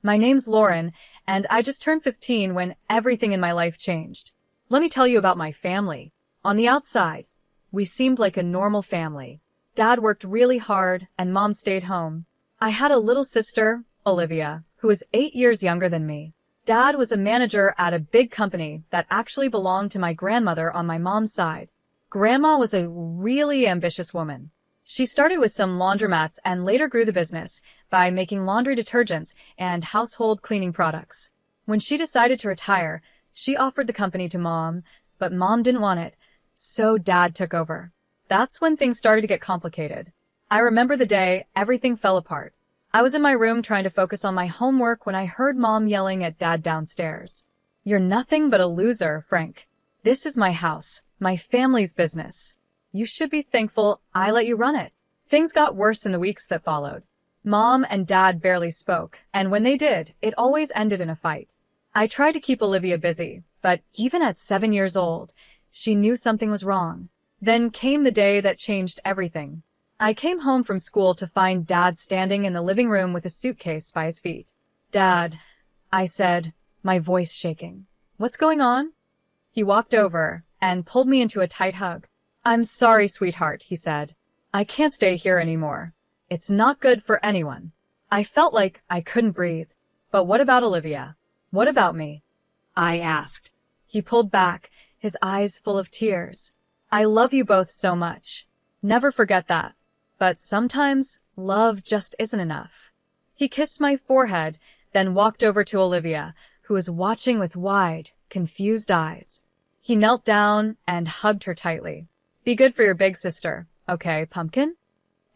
My name's Lauren, and I just turned 15 when everything in my life changed. Let me tell you about my family. On the outside, we seemed like a normal family. Dad worked really hard, and Mom stayed home. I had a little sister, Olivia, who was 8 years younger than me. Dad was a manager at a big company that actually belonged to my grandmother on my mom's side. Grandma was a really ambitious woman. She started with some laundromats and later grew the business by making laundry detergents and household cleaning products. When she decided to retire, she offered the company to Mom, but Mom didn't want it, so Dad took over. That's when things started to get complicated. I remember the day everything fell apart. I was in my room trying to focus on my homework when I heard Mom yelling at Dad downstairs. "You're nothing but a loser, Frank. This is my house, my family's business. You should be thankful I let you run it." Things got worse in the weeks that followed. Mom and Dad barely spoke, and when they did, it always ended in a fight. I tried to keep Olivia busy, but even at 7 years old, she knew something was wrong. Then came the day that changed everything. I came home from school to find Dad standing in the living room with a suitcase by his feet. "Dad," I said, my voice shaking. "What's going on?" He walked over and pulled me into a tight hug. "I'm sorry, sweetheart," he said. "I can't stay here anymore. It's not good for anyone." I felt like I couldn't breathe. "But what about Olivia? What about me?" I asked. He pulled back, his eyes full of tears. "I love you both so much. Never forget that. But sometimes love just isn't enough." He kissed my forehead, then walked over to Olivia, who was watching with wide, confused eyes. He knelt down and hugged her tightly. "Be good for your big sister, okay, pumpkin?"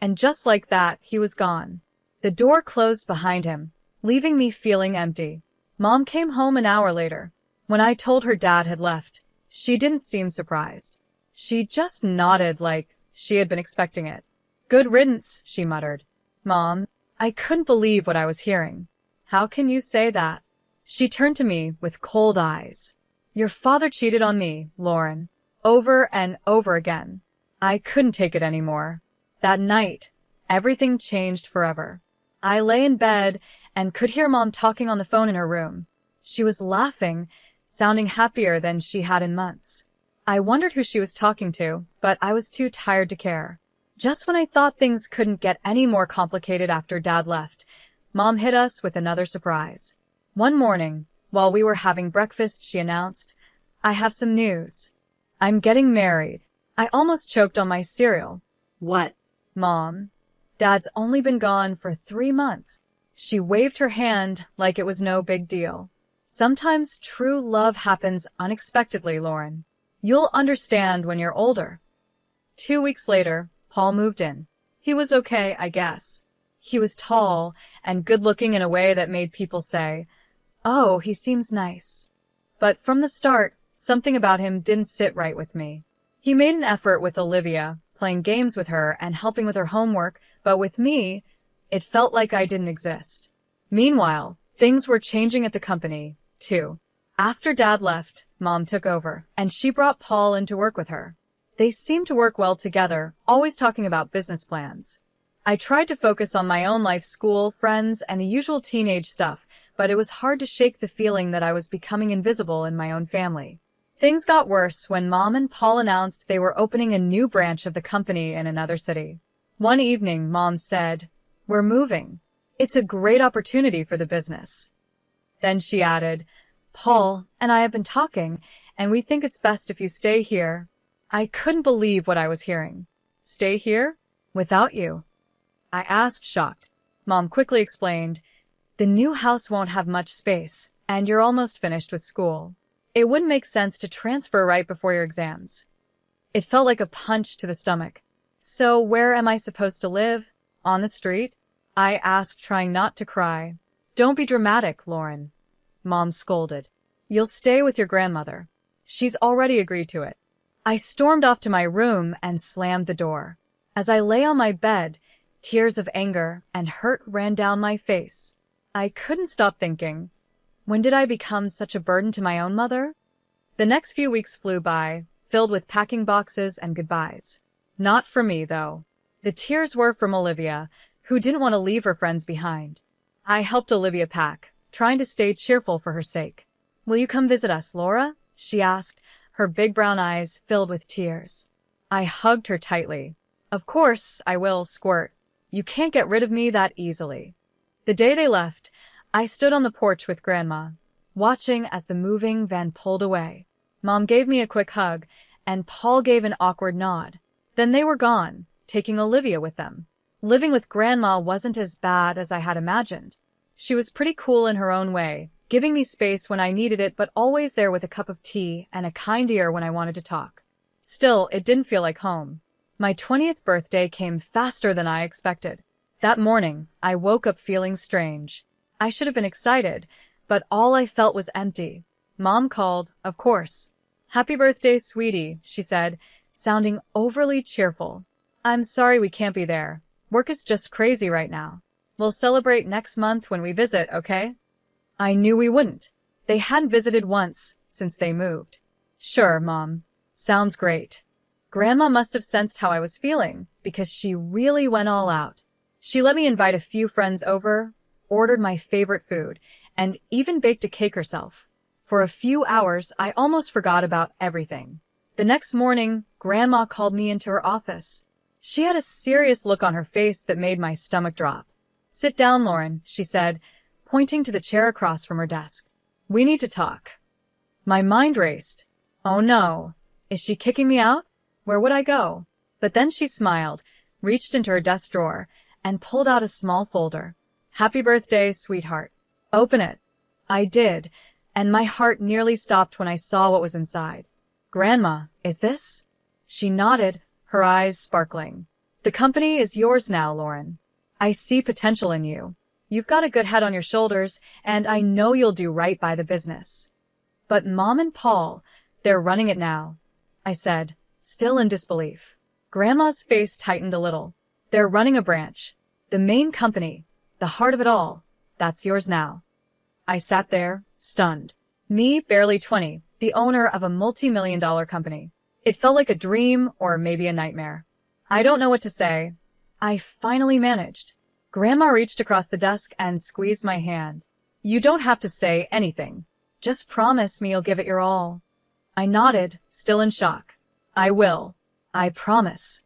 And just like that, he was gone. The door closed behind him, leaving me feeling empty. Mom came home an hour later. When I told her Dad had left, she didn't seem surprised. She just nodded like she had been expecting it. "Good riddance," she muttered. "Mom," I couldn't believe what I was hearing. "How can you say that?" She turned to me with cold eyes. "Your father cheated on me, Lauren. Over and over again." I couldn't take it anymore. That night, everything changed forever. I lay in bed and could hear Mom talking on the phone in her room. She was laughing, sounding happier than she had in months. I wondered who she was talking to, but I was too tired to care. Just when I thought things couldn't get any more complicated after Dad left, Mom hit us with another surprise. One morning, while we were having breakfast, she announced, "I have some news. I'm getting married." I almost choked on my cereal. "What?" "Mom, Dad's only been gone for 3 months." She waved her hand like it was no big deal. "Sometimes true love happens unexpectedly, Lauren. You'll understand when you're older." 2 weeks later, Paul moved in. He was okay, I guess. He was tall and good-looking in a way that made people say, "Oh, he seems nice." But from the start, something about him didn't sit right with me. He made an effort with Olivia, playing games with her and helping with her homework, but with me, it felt like I didn't exist. Meanwhile, things were changing at the company, too. After Dad left, Mom took over, and she brought Paul in to work with her. They seemed to work well together, always talking about business plans. I tried to focus on my own life, school, friends, and the usual teenage stuff, but it was hard to shake the feeling that I was becoming invisible in my own family. Things got worse when Mom and Paul announced they were opening a new branch of the company in another city. One evening, Mom said, "We're moving. It's a great opportunity for the business." Then she added, "Paul and I have been talking, and we think it's best if you stay here." I couldn't believe what I was hearing. "Stay here? Without you?" I asked, shocked. Mom quickly explained, "The new house won't have much space, and you're almost finished with school. It wouldn't make sense to transfer right before your exams." It felt like a punch to the stomach. "So where am I supposed to live? On the street?" I asked, trying not to cry. "Don't be dramatic, Lauren," Mom scolded. "You'll stay with your grandmother. She's already agreed to it." I stormed off to my room and slammed the door. As I lay on my bed, tears of anger and hurt ran down my face. I couldn't stop thinking, when did I become such a burden to my own mother? The next few weeks flew by, filled with packing boxes and goodbyes. Not for me, though. The tears were from Olivia, who didn't want to leave her friends behind. I helped Olivia pack, trying to stay cheerful for her sake. "Will you come visit us, Laura?" she asked, her big brown eyes filled with tears. I hugged her tightly. "Of course I will, Squirt. You can't get rid of me that easily." The day they left, I stood on the porch with Grandma, watching as the moving van pulled away. Mom gave me a quick hug, and Paul gave an awkward nod. Then they were gone, taking Olivia with them. Living with Grandma wasn't as bad as I had imagined. She was pretty cool in her own way, giving me space when I needed it but always there with a cup of tea and a kind ear when I wanted to talk. Still, it didn't feel like home. My 20th birthday came faster than I expected. That morning, I woke up feeling strange. I should have been excited, but all I felt was empty. Mom called, of course. "Happy birthday, sweetie," she said, sounding overly cheerful. "I'm sorry we can't be there. Work is just crazy right now. We'll celebrate next month when we visit, okay?" I knew we wouldn't. They hadn't visited once since they moved. "Sure, Mom. Sounds great." Grandma must have sensed how I was feeling, because she really went all out. She let me invite a few friends over, ordered my favorite food, and even baked a cake herself. For a few hours, I almost forgot about everything. The next morning, Grandma called me into her office. She had a serious look on her face that made my stomach drop. "Sit down, Lauren," she said, pointing to the chair across from her desk. "We need to talk." My mind raced. Oh no, is she kicking me out? Where would I go? But then she smiled, reached into her desk drawer, and pulled out a small folder. "Happy birthday, sweetheart. Open it." I did, and my heart nearly stopped when I saw what was inside. "Grandma, is this?" She nodded, her eyes sparkling. "The company is yours now, Lauren. I see potential in you. You've got a good head on your shoulders, and I know you'll do right by the business." "But Mom and Paul, they're running it now," I said, still in disbelief. Grandma's face tightened a little. "They're running a branch. The main company, the heart of it all, that's yours now." I sat there, stunned. Me, barely 20, the owner of a multi-million-dollar company. It felt like a dream or maybe a nightmare. I don't know what to say. I finally managed. Grandma reached across the desk and squeezed my hand. "You don't have to say anything. Just promise me you'll give it your all." I nodded, still in shock. "I will. I promise."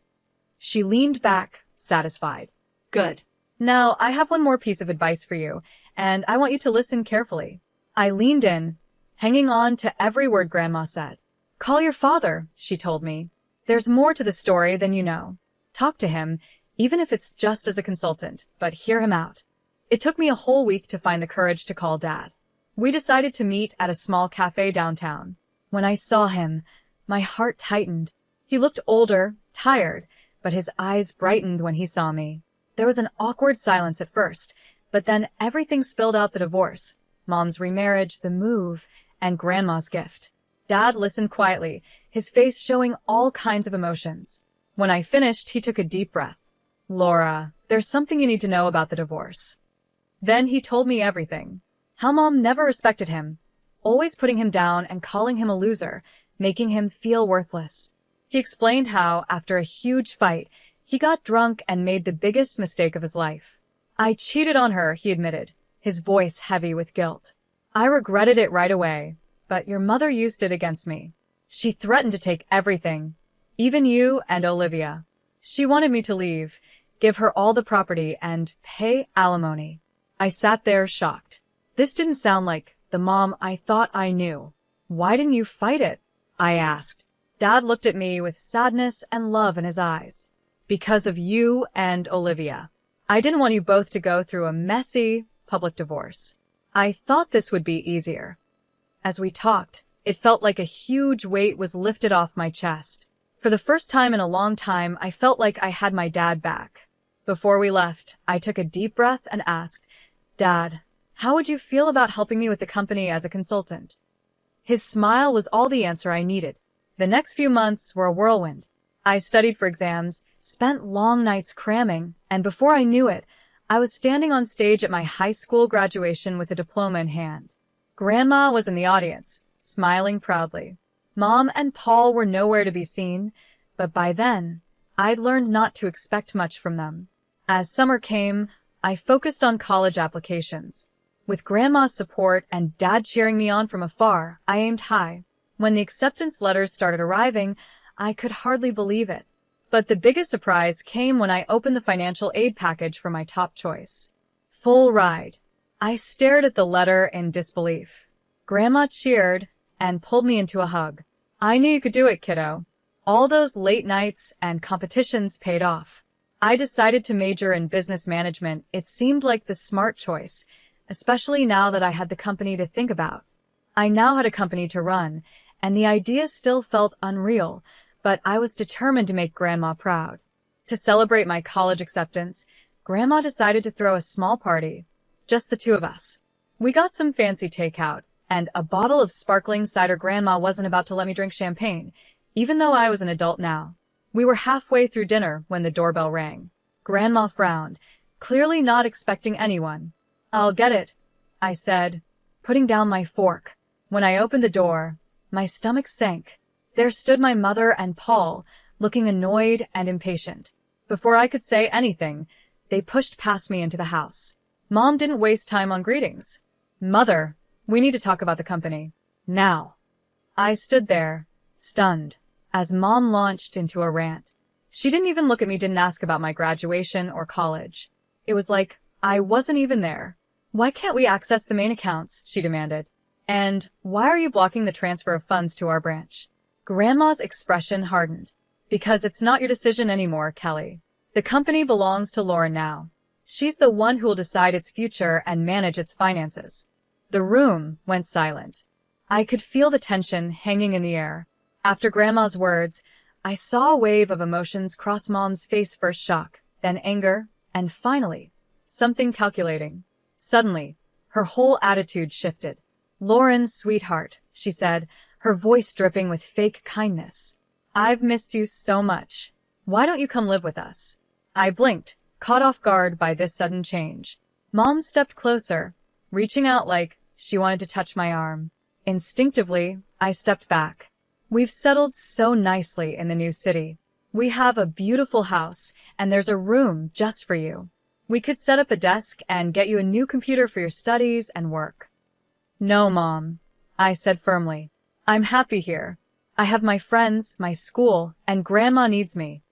She leaned back, satisfied. "Good. Now, I have one more piece of advice for you, and I want you to listen carefully." I leaned in, hanging on to every word Grandma said. "Call your father," she told me. "There's more to the story than you know. Talk to him, even if it's just as a consultant, but hear him out." It took me a whole week to find the courage to call Dad. We decided to meet at a small cafe downtown. When I saw him, my heart tightened. He looked older, tired, but his eyes brightened when he saw me. There was an awkward silence at first, but then everything spilled out: the divorce, Mom's remarriage, the move, and Grandma's gift. Dad listened quietly, his face showing all kinds of emotions. When I finished, he took a deep breath. "Laura, there's something you need to know about the divorce." Then he told me everything. How Mom never respected him, always putting him down and calling him a loser, making him feel worthless. He explained how, after a huge fight, he got drunk and made the biggest mistake of his life. "I cheated on her," he admitted, his voice heavy with guilt. "I regretted it right away, but your mother used it against me. She threatened to take everything, even you and Olivia. She wanted me to leave, give her all the property, and pay alimony." I sat there shocked. This didn't sound like the Mom I thought I knew. "Why didn't you fight it?" I asked. Dad looked at me with sadness and love in his eyes. "Because of you and Olivia. I didn't want you both to go through a messy, public divorce. I thought this would be easier." As we talked, it felt like a huge weight was lifted off my chest. For the first time in a long time, I felt like I had my dad back. Before we left, I took a deep breath and asked, "Dad, how would you feel about helping me with the company as a consultant?" His smile was all the answer I needed. The next few months were a whirlwind. I studied for exams, spent long nights cramming, and before I knew it, I was standing on stage at my high school graduation with a diploma in hand. Grandma was in the audience, smiling proudly. Mom and Paul were nowhere to be seen, but by then, I'd learned not to expect much from them. As summer came, I focused on college applications. With Grandma's support and Dad cheering me on from afar, I aimed high. When the acceptance letters started arriving, I could hardly believe it. But the biggest surprise came when I opened the financial aid package for my top choice. Full ride. I stared at the letter in disbelief. Grandma cheered and pulled me into a hug. I knew you could do it, kiddo. All those late nights and competitions paid off. I decided to major in business management. It seemed like the smart choice, especially now that I had the company to think about. I now had a company to run, and the idea still felt unreal, but I was determined to make Grandma proud. To celebrate my college acceptance, Grandma decided to throw a small party, just the two of us. We got some fancy takeout, and a bottle of sparkling cider. Grandma wasn't about to let me drink champagne, even though I was an adult now. We were halfway through dinner when the doorbell rang. Grandma frowned, clearly not expecting anyone. "I'll get it," I said, putting down my fork. When I opened the door, my stomach sank. There stood my mother and Paul, looking annoyed and impatient. Before I could say anything, they pushed past me into the house. Mom didn't waste time on greetings. "Mother, we need to talk about the company. Now." I stood there, stunned, as Mom launched into a rant. She didn't even look at me, didn't ask about my graduation or college. It was like I wasn't even there. "Why can't we access the main accounts?" she demanded. "And why are you blocking the transfer of funds to our branch?" Grandma's expression hardened. "Because it's not your decision anymore, Kelly. The company belongs to Lauren now. She's the one who'll decide its future and manage its finances." The room went silent. I could feel the tension hanging in the air. After Grandma's words, I saw a wave of emotions cross Mom's face. First shock, then anger, and finally, something calculating. Suddenly, her whole attitude shifted. "Lauren, sweetheart," she said, her voice dripping with fake kindness. "I've missed you so much. Why don't you come live with us?" I blinked, caught off guard by this sudden change. Mom stepped closer, reaching out like she wanted to touch my arm. Instinctively, I stepped back. "We've settled so nicely in the new city. We have a beautiful house, and there's a room just for you. We could set up a desk and get you a new computer for your studies and work." "No, Mom," I said firmly. "I'm happy here. I have my friends, my school, and Grandma needs me."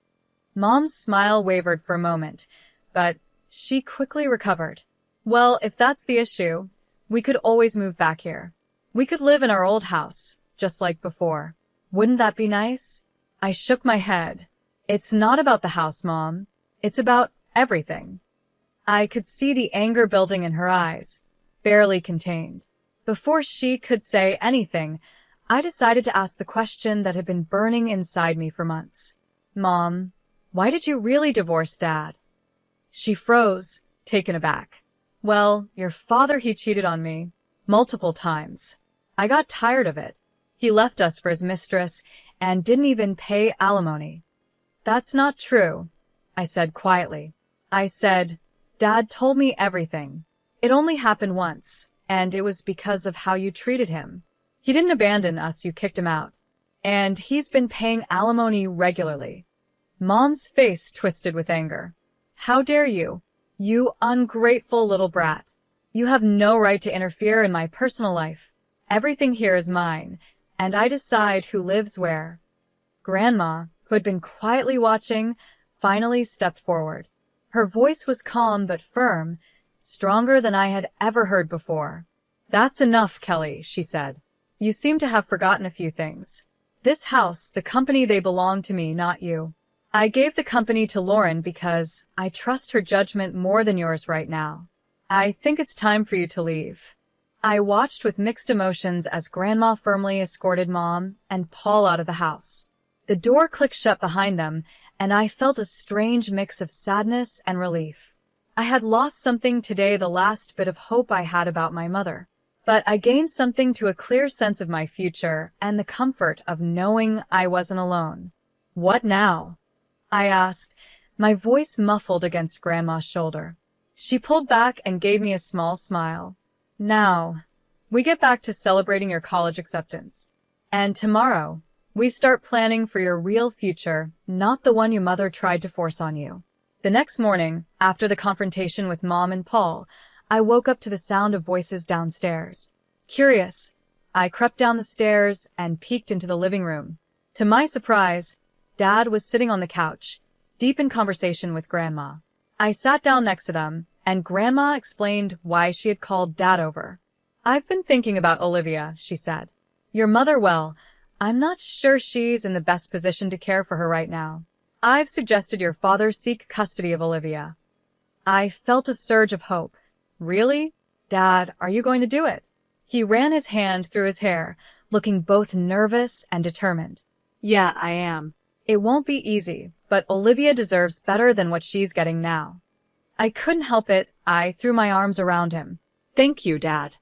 Mom's smile wavered for a moment, but she quickly recovered. "Well, if that's the issue, we could always move back here. We could live in our old house, just like before. Wouldn't that be nice?" I shook my head. "It's not about the house, Mom. It's about everything." I could see the anger building in her eyes, barely contained. Before she could say anything, I decided to ask the question that had been burning inside me for months. "Mom, why did you really divorce Dad?" She froze, taken aback. "Well, your father, he cheated on me. Multiple times. I got tired of it. He left us for his mistress and didn't even pay alimony." "That's not true," I said quietly. I said, "Dad told me everything. It only happened once, and it was because of how you treated him. He didn't abandon us, you kicked him out. And he's been paying alimony regularly." Mom's face twisted with anger. "How dare you? You ungrateful little brat. You have no right to interfere in my personal life. Everything here is mine, and I decide who lives where." Grandma, who had been quietly watching, finally stepped forward. Her voice was calm but firm, stronger than I had ever heard before. "That's enough, Kelly," she said. "You seem to have forgotten a few things. This house, the company, they belong to me, not you. I gave the company to Lauren because I trust her judgment more than yours right now. I think it's time for you to leave." I watched with mixed emotions as Grandma firmly escorted Mom and Paul out of the house. The door clicked shut behind them, and I felt a strange mix of sadness and relief. I had lost something today, the last bit of hope I had about my mother. But I gained something to a clear sense of my future and the comfort of knowing I wasn't alone. "What now?" I asked, my voice muffled against Grandma's shoulder. She pulled back and gave me a small smile. "Now, we get back to celebrating your college acceptance. And tomorrow, we start planning for your real future, not the one your mother tried to force on you." The next morning, after the confrontation with Mom and Paul, I woke up to the sound of voices downstairs. Curious, I crept down the stairs and peeked into the living room. To my surprise, Dad was sitting on the couch, deep in conversation with Grandma. I sat down next to them, and Grandma explained why she had called Dad over. "I've been thinking about Olivia," she said. "Your mother, well, I'm not sure she's in the best position to care for her right now. I've suggested your father seek custody of Olivia." I felt a surge of hope. "Really? Dad, are you going to do it?" He ran his hand through his hair, looking both nervous and determined. "Yeah, I am. It won't be easy, but Olivia deserves better than what she's getting now." I couldn't help it. I threw my arms around him. "Thank you, Dad."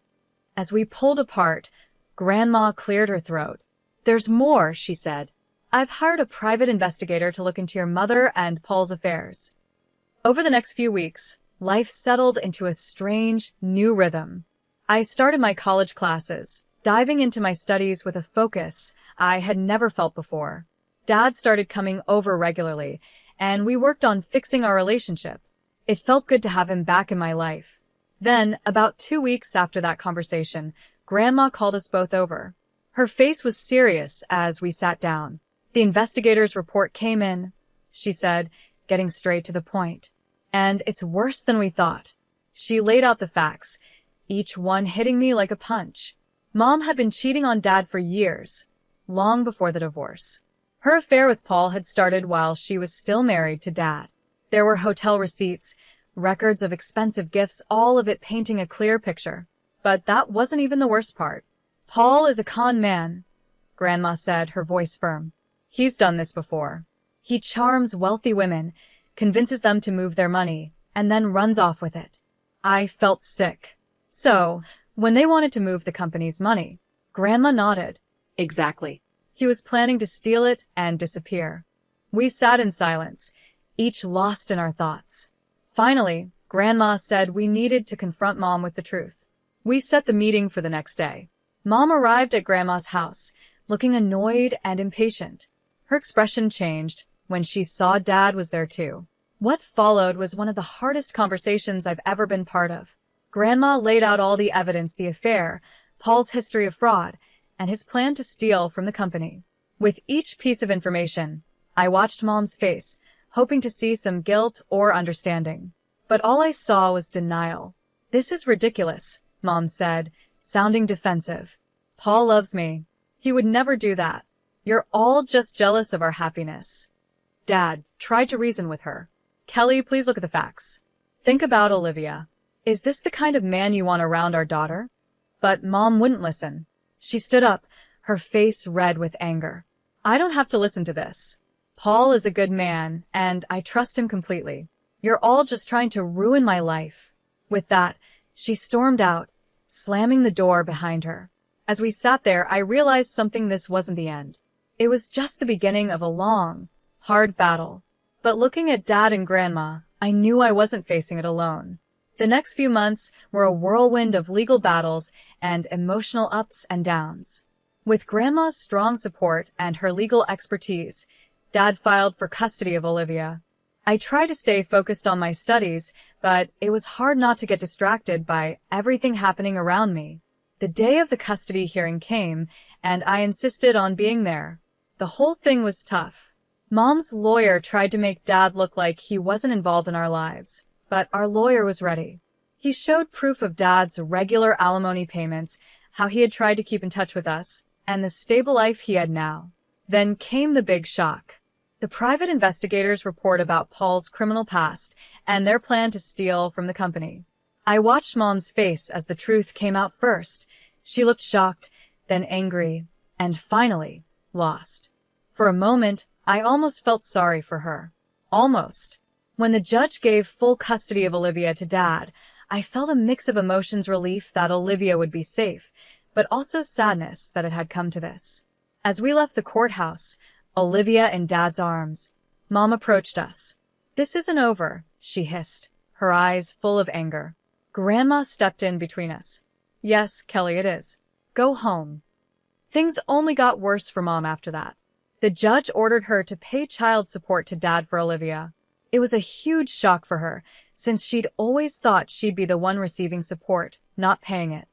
As we pulled apart, Grandma cleared her throat. "There's more," she said. "I've hired a private investigator to look into your mother and Paul's affairs." Over the next few weeks, life settled into a strange, new rhythm. I started my college classes, diving into my studies with a focus I had never felt before. Dad started coming over regularly, and we worked on fixing our relationship. It felt good to have him back in my life. Then, about 2 weeks after that conversation, Grandma called us both over. Her face was serious as we sat down. "The investigator's report came in," she said, getting straight to the point. "And it's worse than we thought." She laid out the facts, each one hitting me like a punch. Mom had been cheating on Dad for years, long before the divorce. Her affair with Paul had started while she was still married to Dad. There were hotel receipts, records of expensive gifts, all of it painting a clear picture. But that wasn't even the worst part. "Paul is a con man," Grandma said, her voice firm. "He's done this before. He charms wealthy women, convinces them to move their money, and then runs off with it." I felt sick. "So, when they wanted to move the company's money," Grandma nodded. "Exactly. He was planning to steal it and disappear." We sat in silence, each lost in our thoughts. Finally, Grandma said we needed to confront Mom with the truth. We set the meeting for the next day. Mom arrived at Grandma's house, looking annoyed and impatient. Her expression changed when she saw Dad was there too. What followed was one of the hardest conversations I've ever been part of. Grandma laid out all the evidence, the affair, Paul's history of fraud, and his plan to steal from the company. With each piece of information, I watched Mom's face, hoping to see some guilt or understanding. But all I saw was denial. "This is ridiculous," Mom said, sounding defensive. "Paul loves me. He would never do that. You're all just jealous of our happiness." Dad tried to reason with her. "Kelly, please look at the facts. Think about Olivia. Is this the kind of man you want around our daughter?" But Mom wouldn't listen. She stood up, her face red with anger. "I don't have to listen to this. Paul is a good man, and I trust him completely. You're all just trying to ruin my life." With that, she stormed out, slamming the door behind her. As we sat there, I realized something: this wasn't the end. It was just the beginning of a long, hard battle. But looking at Dad and Grandma, I knew I wasn't facing it alone. The next few months were a whirlwind of legal battles and emotional ups and downs. With Grandma's strong support and her legal expertise, Dad filed for custody of Olivia. I tried to stay focused on my studies, but it was hard not to get distracted by everything happening around me. The day of the custody hearing came, and I insisted on being there. The whole thing was tough. Mom's lawyer tried to make Dad look like he wasn't involved in our lives, but our lawyer was ready. He showed proof of Dad's regular alimony payments, how he had tried to keep in touch with us, and the stable life he had now. Then came the big shock. The private investigators' report about Paul's criminal past and their plan to steal from the company. I watched Mom's face as the truth came out first. She looked shocked, then angry, and finally lost. For a moment, I almost felt sorry for her. Almost. When the judge gave full custody of Olivia to Dad, I felt a mix of emotions: relief that Olivia would be safe, but also sadness that it had come to this. As we left the courthouse, Olivia in Dad's arms, Mom approached us. "This isn't over," she hissed, her eyes full of anger. Grandma stepped in between us. "Yes, Kelly, it is. Go home." Things only got worse for Mom after that. The judge ordered her to pay child support to Dad for Olivia. It was a huge shock for her, since she'd always thought she'd be the one receiving support, not paying it.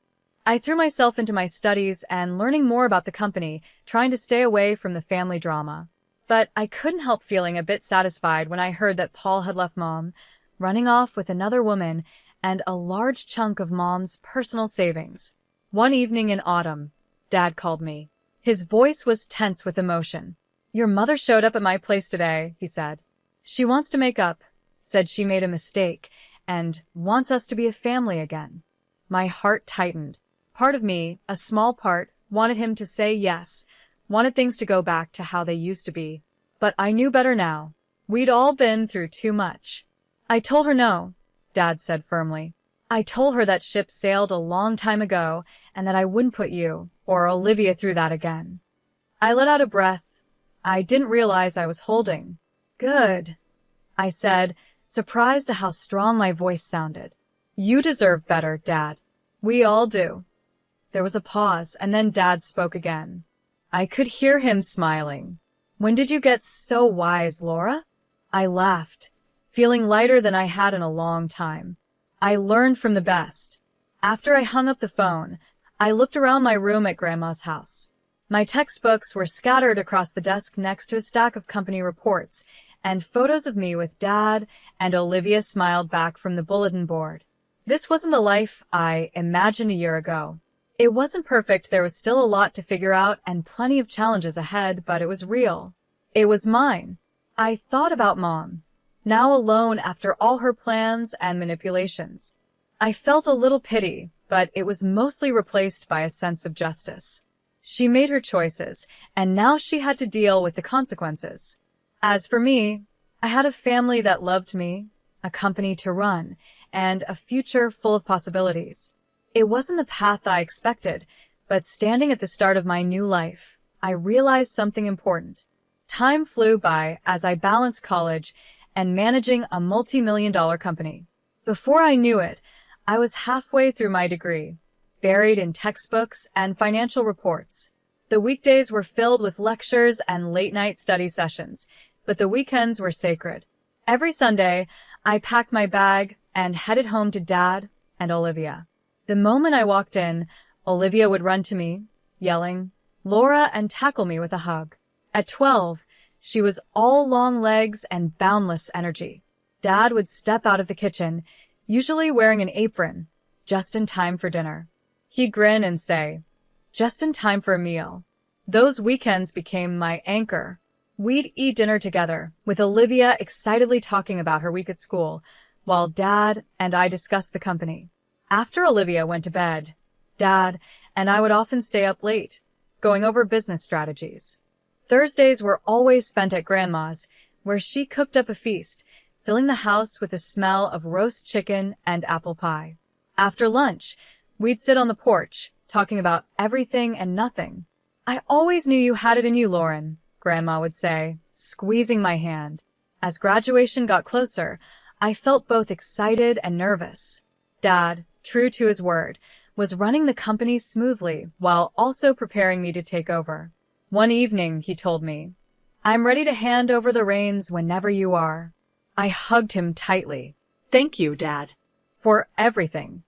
I threw myself into my studies and learning more about the company, trying to stay away from the family drama. But I couldn't help feeling a bit satisfied when I heard that Paul had left Mom, running off with another woman and a large chunk of Mom's personal savings. One evening in autumn, Dad called me. His voice was tense with emotion. "Your mother showed up at my place today," he said. "She wants to make up, said she made a mistake, and wants us to be a family again." My heart tightened. Part of me, a small part, wanted him to say yes, wanted things to go back to how they used to be. But I knew better now. We'd all been through too much. "I told her no," Dad said firmly. "I told her that ship sailed a long time ago and that I wouldn't put you or Olivia through that again." I let out a breath. I didn't realize I was holding. "Good," I said, surprised at how strong my voice sounded. "You deserve better, Dad. We all do." There was a pause, and then Dad spoke again. I could hear him smiling. "When did you get so wise, Laura?" I laughed, feeling lighter than I had in a long time. "I learned from the best." After I hung up the phone, I looked around my room at Grandma's house. My textbooks were scattered across the desk next to a stack of company reports, and photos of me with Dad and Olivia smiled back from the bulletin board. This wasn't the life I imagined a year ago. It wasn't perfect, there was still a lot to figure out and plenty of challenges ahead, but it was real. It was mine. I thought about Mom, now alone after all her plans and manipulations. I felt a little pity, but it was mostly replaced by a sense of justice. She made her choices, and now she had to deal with the consequences. As for me, I had a family that loved me, a company to run, and a future full of possibilities. It wasn't the path I expected, but standing at the start of my new life, I realized something important. Time flew by as I balanced college and managing a multi-million-dollar company. Before I knew it, I was halfway through my degree, buried in textbooks and financial reports. The weekdays were filled with lectures and late-night study sessions, but the weekends were sacred. Every Sunday, I packed my bag and headed home to Dad and Olivia. The moment I walked in, Olivia would run to me, yelling, "Laura," and tackle me with a hug. At 12, she was all long legs and boundless energy. Dad would step out of the kitchen, usually wearing an apron, just in time for dinner. He'd grin and say, "Just in time for a meal." Those weekends became my anchor. We'd eat dinner together, with Olivia excitedly talking about her week at school, while Dad and I discussed the company. After Olivia went to bed, Dad and I would often stay up late, going over business strategies. Thursdays were always spent at Grandma's, where she cooked up a feast, filling the house with the smell of roast chicken and apple pie. After lunch, we'd sit on the porch, talking about everything and nothing. "I always knew you had it in you, Lauren," Grandma would say, squeezing my hand. As graduation got closer, I felt both excited and nervous. Dad, true to his word, was running the company smoothly while also preparing me to take over. One evening, he told me, "I'm ready to hand over the reins whenever you are." I hugged him tightly. "Thank you, Dad, for everything."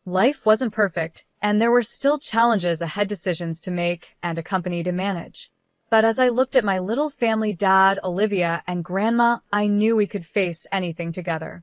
Life wasn't perfect, and there were still challenges ahead, decisions to make and a company to manage. But as I looked at my little family, Dad, Olivia, and Grandma, I knew we could face anything together.